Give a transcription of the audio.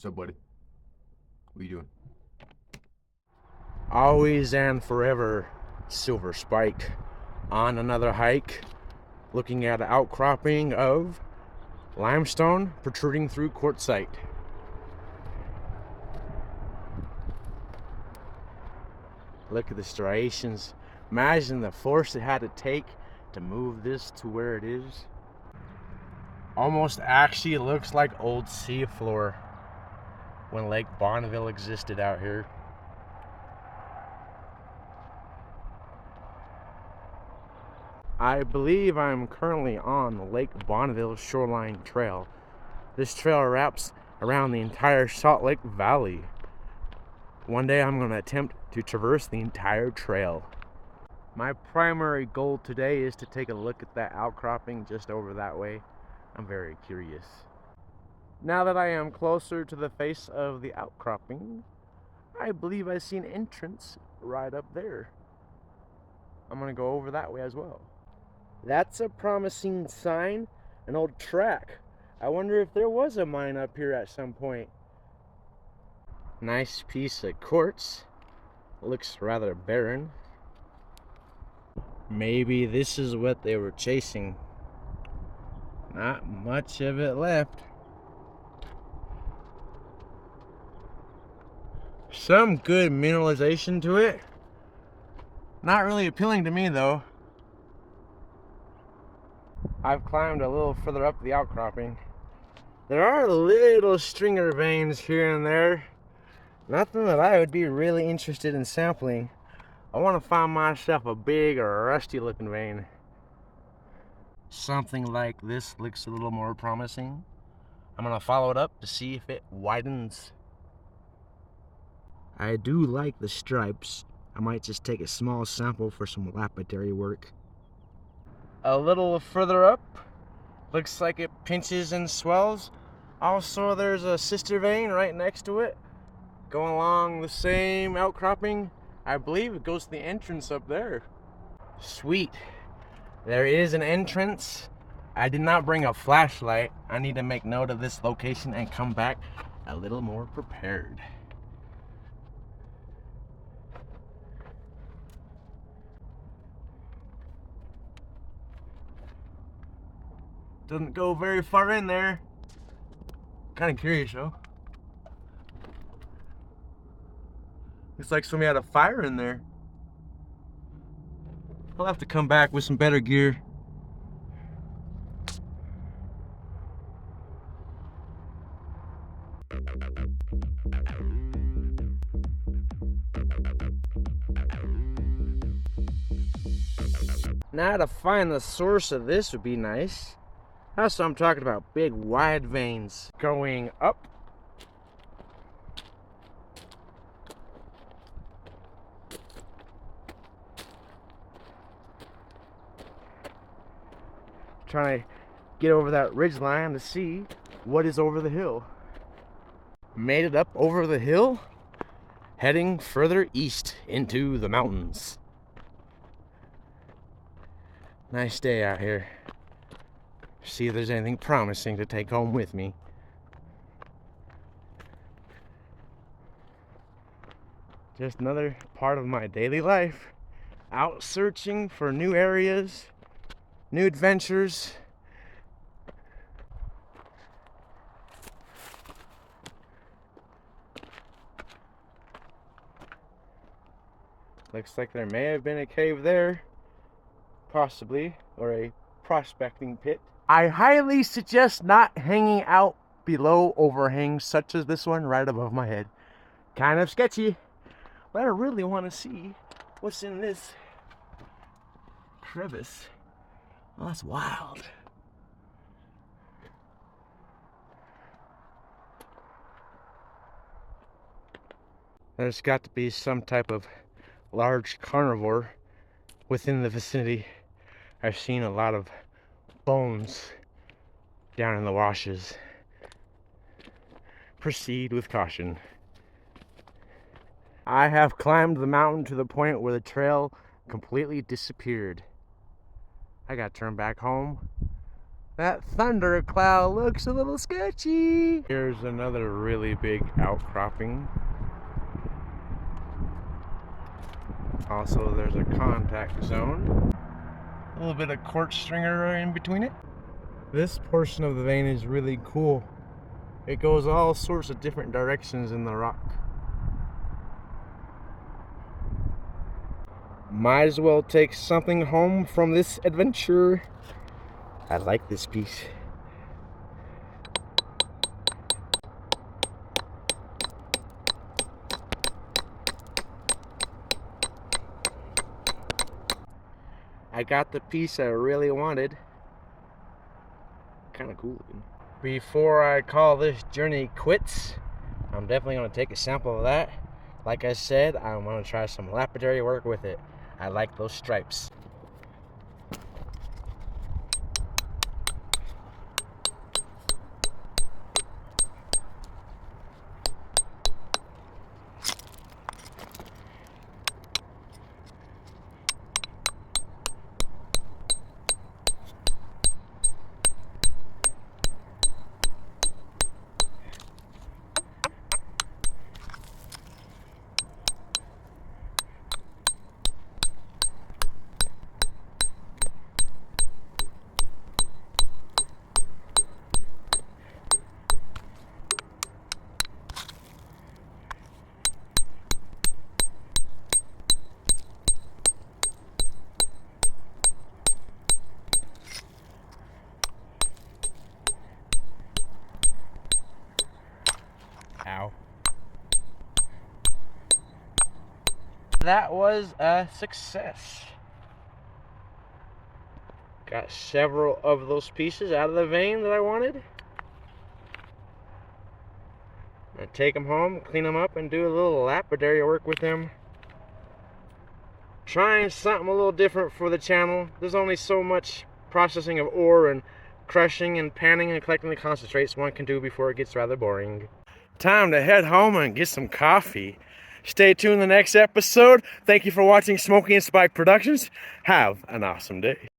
What's up, buddy? What are you doing? Always and forever, Silver Spike. On another hike, looking at an outcropping of limestone protruding through quartzite. Look at the striations. Imagine the force it had to take to move this to where it is. Almost actually looks like old seafloor when Lake Bonneville existed out here. I believe I'm currently on the Lake Bonneville Shoreline Trail. This trail wraps around the entire Salt Lake Valley. One day I'm going to attempt to traverse the entire trail. My primary goal today is to take a look at that outcropping just over that way. I'm very curious. Now that I am closer to the face of the outcropping, I believe I see an entrance right up there. I'm going to go over that way as well. That's a promising sign, an old track. I wonder if there was a mine up here at some point. Nice piece of quartz. Looks rather barren. Maybe this is what they were chasing. Not much of it left. Some good mineralization to it. Not really appealing to me though. I've climbed a little further up the outcropping. There are little stringer veins here and there. Nothing that I would be really interested in sampling. I want to find myself a big or rusty looking vein. Something like this looks a little more promising. I'm going to follow it up to see if it widens. I do like the stripes. I might just take a small sample for some lapidary work. A little further up, looks like it pinches and swells. Also, there's a sister vein right next to it, going along the same outcropping. I believe it goes to the entrance up there. Sweet. There is an entrance. I did not bring a flashlight. I need to make note of this location and come back a little more prepared. Doesn't go very far in there. Kind of curious though. Looks like somebody had a fire in there. I'll have to come back with some better gear. Now to find the source of this would be nice. That's what I'm talking about, big wide veins going up. Trying to get over that ridge line to see what is over the hill. Made it up over the hill, heading further east into the mountains. Nice day out here. See if there's anything promising to take home with me. Just another part of my daily life. Out searching for new areas, new adventures. Looks like there may have been a cave there, possibly, or a prospecting pit. I highly suggest not hanging out below overhangs such as this one right above my head. Kind of sketchy, but I really want to see what's in this crevice. Oh, that's wild. There's got to be some type of large carnivore within the vicinity. I've seen a lot of bones down in the washes. Proceed with caution. I have climbed the mountain to the point where the trail completely disappeared. I gotta turn back home. That thunder cloud looks a little sketchy. Here's another really big outcropping. Also, there's a contact zone. A little bit of quartz stringer in between it. This portion of the vein is really cool. It goes all sorts of different directions in the rock. Might as well take something home from this adventure. I like this piece. I got the piece I really wanted. Kind of cool looking. Before I call this journey quits, I'm definitely going to take a sample of that. Like I said, I'm going to try some lapidary work with it. I like those stripes. Ow. That was a success. Got several of those pieces out of the vein that I wanted. I take them home, clean them up, and do a little lapidary work with them. Trying something a little different for the channel. There's only so much processing of ore and crushing and panning and collecting the concentrates one can do before it gets rather boring. Time to head home and get some coffee. Stay tuned in the next episode. Thank you for watching Smokey Spike Productions. Have an awesome day.